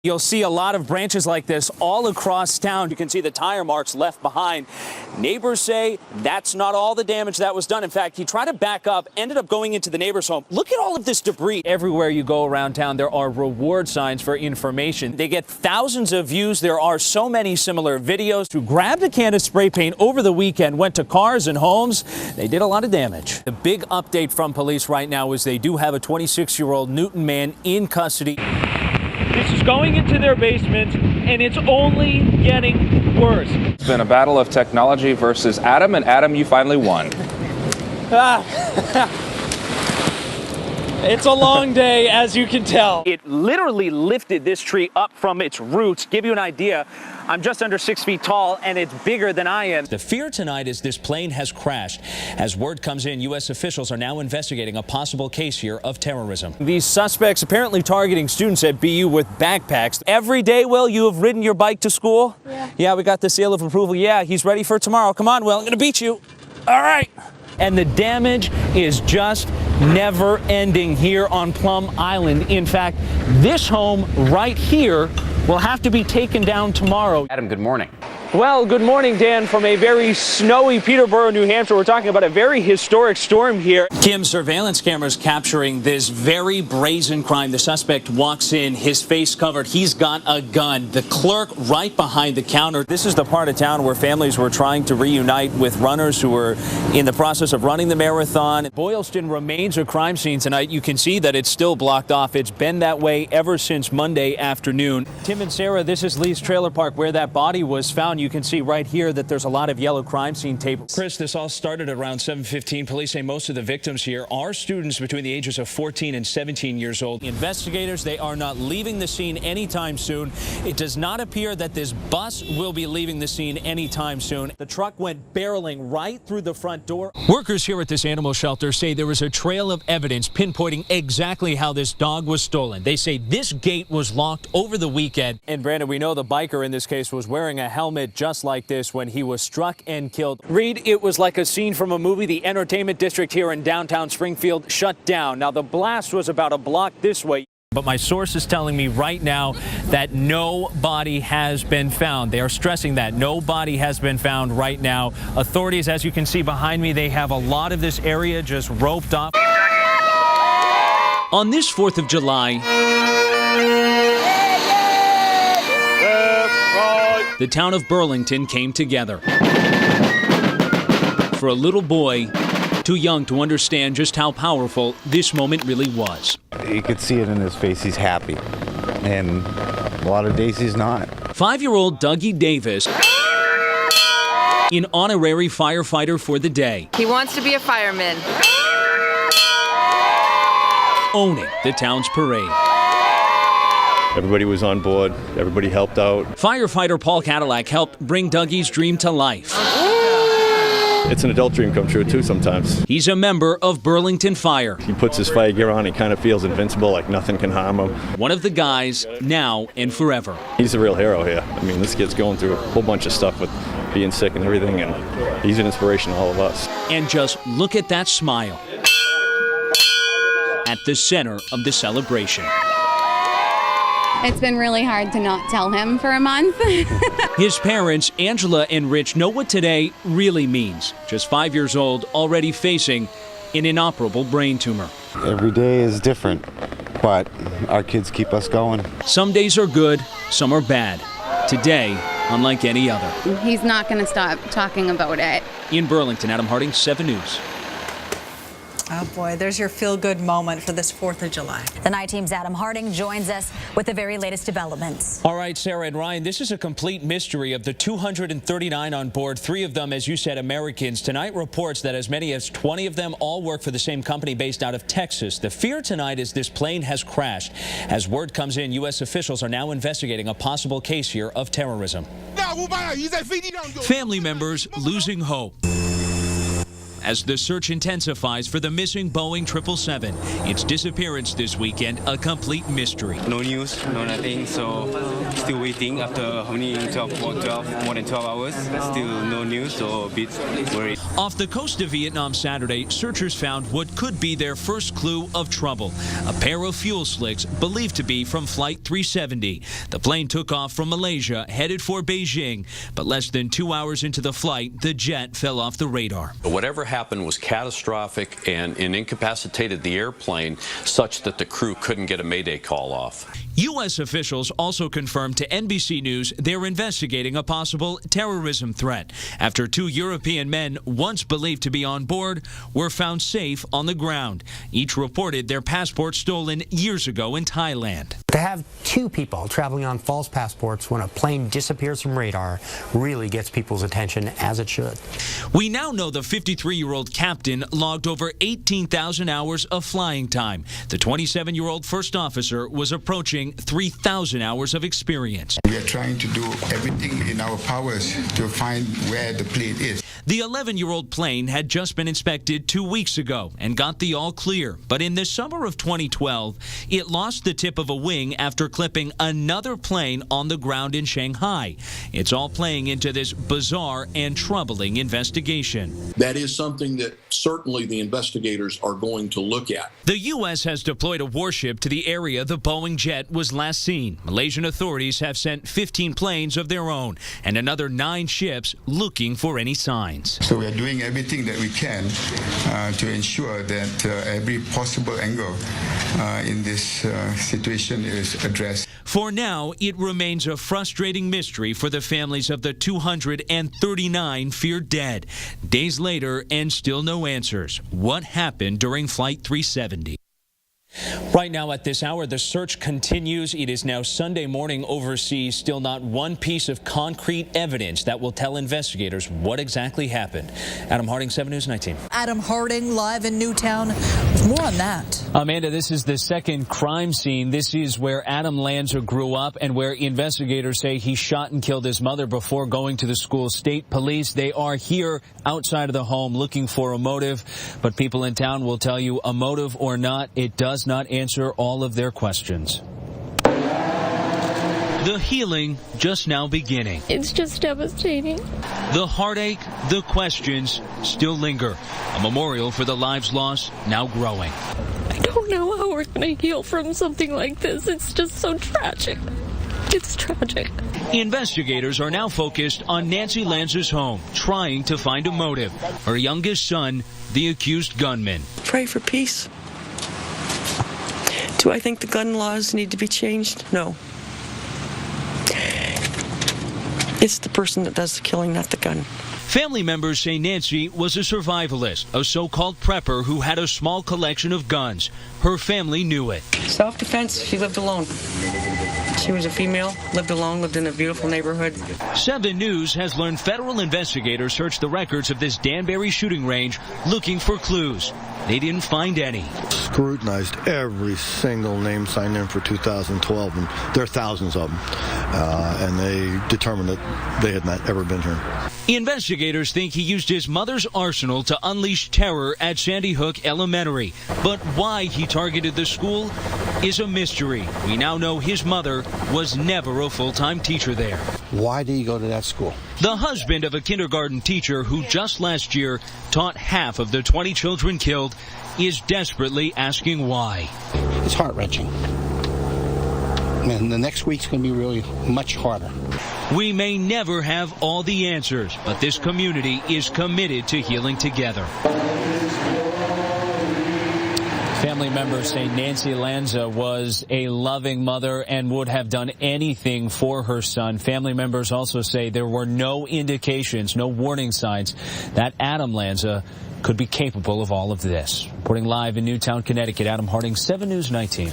You'll see a lot of branches like this all across town. You can see the tire marks left behind. Neighbors say that's not all the damage that was done. In fact, he tried to back up, ended up going into the neighbor's home. Look at all of this debris. Everywhere you go around town, there are reward signs for information. They get thousands of views. There are so many similar videos. Who grabbed a can of spray paint over the weekend, went to cars and homes. They did a lot of damage. The big update from police right now is they do have a 26-year-old Newton man in custody. This is going into their basement, and it's only getting worse. It's been a battle of technology versus Adam, and Adam, you finally won. It's a long day, as you can tell. It literally lifted this tree up from its roots. Give you an idea, I'm just under 6 feet tall, and it's bigger than I am. The fear tonight is this plane has crashed. As word comes in, U.S. officials are now investigating a possible case here of terrorism. These suspects apparently targeting students at BU with backpacks. Every day, Will, you have ridden your bike to school? Yeah, we got the seal of approval. Yeah, he's ready for tomorrow. Come on, Will, I'm going to beat you. All right. And the damage is just never ending here on Plum Island. In fact, this home right here will have to be taken down tomorrow. Adam, good morning. Well, good morning, Dan. From a very snowy Peterborough, New Hampshire, we're talking about a very historic storm here. Kim, surveillance cameras capturing this very brazen crime. The suspect walks in, his face covered. He's got a gun. The clerk right behind the counter. This is the part of town where families were trying to reunite with runners who were in the process of running the marathon. Boylston remains a crime scene tonight. You can see that it's still blocked off. It's been that way ever since Monday afternoon. Tim and Sarah, this is Lee's Trailer Park where that body was found. You can see right here that there's a lot of yellow crime scene tape. Chris, this all started around 7:15. Police say most of the victims here are students between the ages of 14 and 17 years old. Investigators, they are not leaving the scene anytime soon. It does not appear that this bus will be leaving the scene anytime soon. The truck went barreling right through the front door. Workers here at this animal shelter say there was a trail of evidence pinpointing exactly how this dog was stolen. They say this gate was locked over the weekend. And Brandon, we know the biker in this case was wearing a helmet just like this when he was struck and killed. Reed, it was like a scene from a movie. The entertainment district here in downtown Springfield shut down. Now, the blast was about a block this way. But my source is telling me right now that no body has been found. They are stressing that no body has been found right now. Authorities, as you can see behind me, they have a lot of this area just roped off. On this 4th of July, the town of Burlington came together. For a little boy, too young to understand just how powerful this moment really was. You could see it in his face. He's happy. And a lot of days he's not. 5-year-old Dougie Davis, an honorary firefighter for the day. He wants to be a fireman. Owning the town's parade. Everybody was on board. Everybody helped out. Firefighter Paul Cadillac helped bring Dougie's dream to life. It's an adult dream come true, too, sometimes. He's a member of Burlington Fire. He puts his fire gear on, he kind of feels invincible, like nothing can harm him. One of the guys now and forever. He's a real hero here. I mean, this kid's going through a whole bunch of stuff with being sick and everything, and he's an inspiration to all of us. And just look at that smile at the center of the celebration. It's been really hard to not tell him for a month. His parents, Angela and Rich, know what today really means. Just 5 years old, already facing an inoperable brain tumor. Every day is different, but our kids keep us going. Some days are good, some are bad. Today, unlike any other. He's not going to stop talking about it. In Burlington, Adam Harding, 7 News. Oh boy, there's your feel-good moment for this 4th of July. The Night Team's Adam Harding joins us with the very latest developments. All right, Sarah and Ryan, this is a complete mystery. Of the 239 on board, 3 of them, as you said, Americans. Tonight reports that as many as 20 of them all work for the same company based out of Texas. The fear tonight is this plane has crashed. As word comes in, U.S. officials are now investigating a possible case here of terrorism. Family members losing hope as the search intensifies for the missing Boeing 777. Its disappearance this weekend, a complete mystery. No news, no nothing, so still waiting after how many, more than 12 hours. Still no news, so a bit worried. Off the coast of Vietnam Saturday, searchers found what could be their first clue of trouble, a pair of fuel slicks believed to be from Flight 370. The plane took off from Malaysia, headed for Beijing, but less than 2 hours into the flight, the jet fell off the radar. Whatever happened was catastrophic and incapacitated the airplane such that the crew couldn't get a mayday call off. U.S. officials also confirmed to NBC News they're investigating a possible terrorism threat after 2 European men, once believed to be on board, were found safe on the ground. Each reported their passports stolen years ago in Thailand. To have 2 people traveling on false passports when a plane disappears from radar really gets people's attention, as it should. We now know the 53-year-old captain logged over 18,000 hours of flying time. The 27-year-old first officer was approaching 3,000 hours of experience. We are trying to do everything in our powers to find where the plane is. The 11-year-old plane had just been inspected 2 weeks ago and got the all clear. But in the summer of 2012, it lost the tip of a wing after clipping another plane on the ground in Shanghai. It's all playing into this bizarre and troubling investigation. That is something that certainly the investigators are going to look at. The U.S. has deployed a warship to the area the Boeing jet was last seen. Malaysian authorities have sent 15 planes of their own and another 9 ships looking for any signs. So we are doing everything that we can to ensure that every possible angle in this situation is addressed. For now, it remains a frustrating mystery for the families of the 239 feared dead. Days later, and still no answers. What happened during Flight 370? Right now at this hour, the search continues. It is now Sunday morning overseas. Still not one piece of concrete evidence that will tell investigators what exactly happened. Adam Harding, 7 News 19. Adam Harding live in Newtown. More on that. Amanda, this is the second crime scene. This is where Adam Lanza grew up and where investigators say he shot and killed his mother before going to the school. State police, they are here outside of the home looking for a motive. But people in town will tell you, a motive or not, it does not answer all of their questions. The healing just now beginning. It's just devastating. The heartache, the questions still linger. A memorial for the lives lost now growing. I don't know how we're going to heal from something like this. It's just so tragic. It's tragic. Investigators are now focused on Nancy Lanza's home, trying to find a motive. Her youngest son, the accused gunman. Pray for peace. Do I think the gun laws need to be changed? No. It's the person that does the killing, not the gun. Family members say Nancy was a survivalist, a so-called prepper who had a small collection of guns. Her family knew it. Self-defense, she lived alone. She was a female, lived alone, lived in a beautiful neighborhood. 7 News has learned federal investigators searched the records of this Danbury shooting range looking for clues. They didn't find any. Scrutinized every single name signed in for 2012, and there are thousands of them. And they determined that they had not ever been here. Investigators think he used his mother's arsenal to unleash terror at Sandy Hook Elementary. But why he targeted the school is a mystery. We now know his mother was never a full-time teacher there. Why did he go to that school? The husband of a kindergarten teacher who just last year taught half of the 20 children killed is desperately asking why. It's heart-wrenching. And the next week's going to be really much harder. We may never have all the answers, but this community is committed to healing together. Family members say Nancy Lanza was a loving mother and would have done anything for her son. Family members also say there were no indications, no warning signs that Adam Lanza could be capable of all of this. Reporting live in Newtown, Connecticut, Adam Harding, 7 News 19.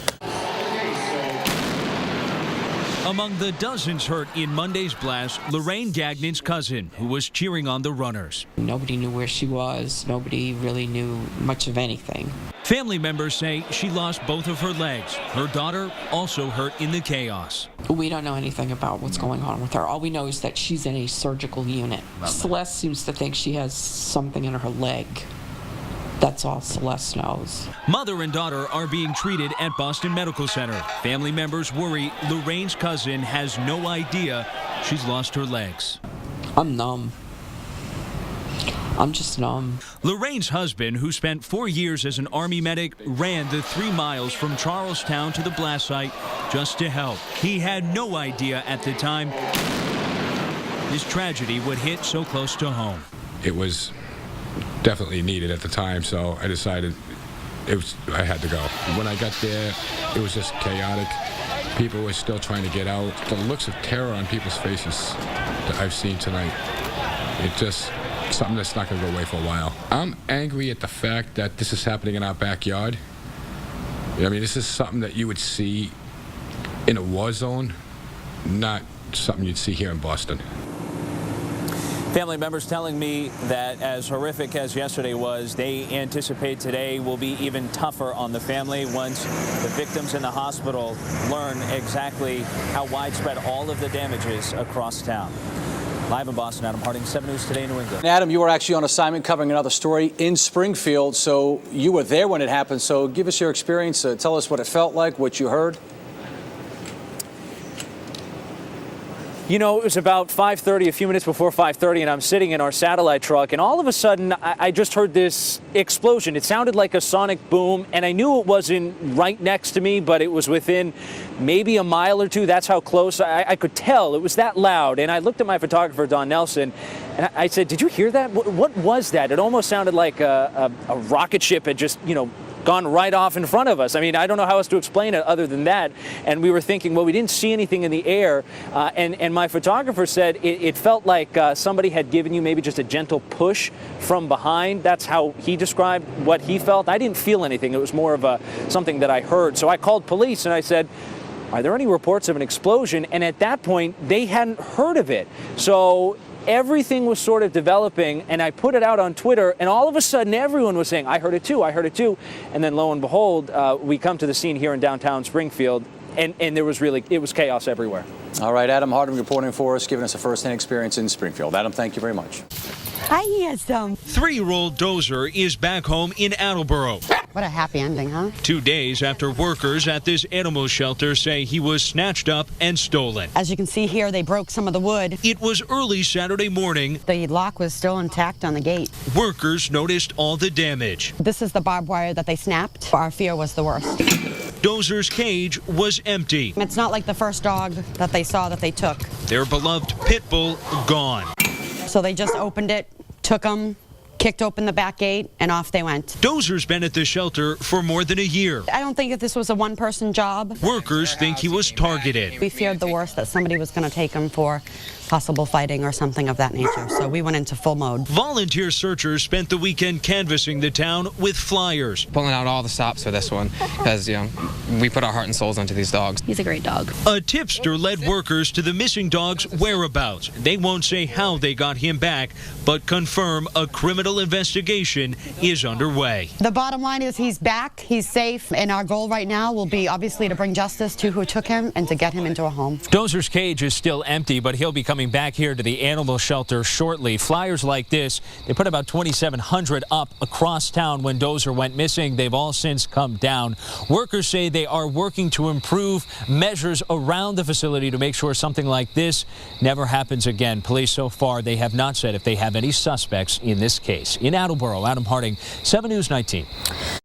Among the dozens hurt in Monday's blast, Lorraine Gagnon's cousin, who was cheering on the runners. Nobody knew where she was. Nobody really knew much of anything. Family members say she lost both of her legs. Her daughter also hurt in the chaos. We don't know anything about what's going on with her. All we know is that she's in a surgical unit. Celeste seems to think she has something in her leg. That's all Celeste knows. Mother and daughter are being treated at Boston Medical Center. Family members worry Lorraine's cousin has no idea she's lost her legs. I'm numb. I'm just numb. Lorraine's husband, who spent 4 years as an Army medic, ran the 3 miles from Charlestown to the blast site just to help. He had no idea at the time this tragedy would hit so close to home. It was definitely needed at the time, so I decided I had to go. When I got there, it was just chaotic. People were still trying to get out. The looks of terror on people's faces that I've seen tonight, it just something that's not going to go away for a while. I'm angry at the fact that this is happening in our backyard. I mean, this is something that you would see in a war zone, not something you'd see here in Boston. Family members telling me that as horrific as yesterday was, they anticipate today will be even tougher on the family once the victims in the hospital learn exactly how widespread all of the damage is across town. Live in Boston, Adam Harding, 7 News Today, New England. Adam, you were actually on assignment covering another story in Springfield, so you were there when it happened. So give us your experience. Tell us what it felt like, what you heard. You know, it was about 5:30, a few minutes before 5:30, and I'm sitting in our satellite truck, and all of a sudden, I just heard this explosion. It sounded like a sonic boom, and I knew it wasn't right next to me, but it was within maybe a mile or two. That's how close I could tell. It was that loud, and I looked at my photographer, Don Nelson, and I said, "Did you hear that? What was that?" It almost sounded like a rocket ship had just, gone right off in front of us. I mean, I don't know how else to explain it other than that. And we were thinking, well, we didn't see anything in the air. And my photographer said it felt like somebody had given you maybe just a gentle push from behind. That's how he described what he felt. I didn't feel anything. It was more of something that I heard. So I called police and I said, are there any reports of an explosion? And at that point, they hadn't heard of it. So everything was sort of developing, and I put it out on Twitter, and all of a sudden everyone was saying, I heard it too, I heard it too. And then lo and behold, we come to the scene here in downtown Springfield, and it was chaos everywhere. All right, Adam Harding reporting for us, giving us a first-hand experience in Springfield. Adam, thank you very much. Hi, handsome. 3-year-old Dozer is back home in Attleboro. What a happy ending, huh? 2 days after workers at this animal shelter say he was snatched up and stolen. As you can see here, they broke some of the wood. It was early Saturday morning. The lock was still intact on the gate. Workers noticed all the damage. This is the barbed wire that they snapped. Our fear was the worst. Dozer's cage was empty. It's not like the first dog that they saw that they took. Their beloved pit bull gone. So they just opened it, took him, kicked open the back gate, and off they went. Dozer's been at the shelter for more than a year. I don't think that this was a one-person job. Workers think he was targeted. We feared the worst, that somebody was going to take him for possible fighting or something of that nature. So we went into full mode. Volunteer searchers spent the weekend canvassing the town with flyers. Pulling out all the stops for this one because, we put our heart and souls into these dogs. He's a great dog. A tipster led workers to the missing dog's whereabouts. They won't say how they got him back, but confirm a criminal investigation is underway. The bottom line is he's back, he's safe, and our goal right now will be obviously to bring justice to who took him and to get him into a home. Dozer's cage is still empty, but he'll be coming back here to the animal shelter shortly. Flyers like this, they put about 2,700 up across town when Dozer went missing. They've all since come down. Workers say they are working to improve measures around the facility to make sure something like this never happens again. Police so far, they have not said if they have any suspects in this case. In Attleboro, Adam Harding, 7 News 19.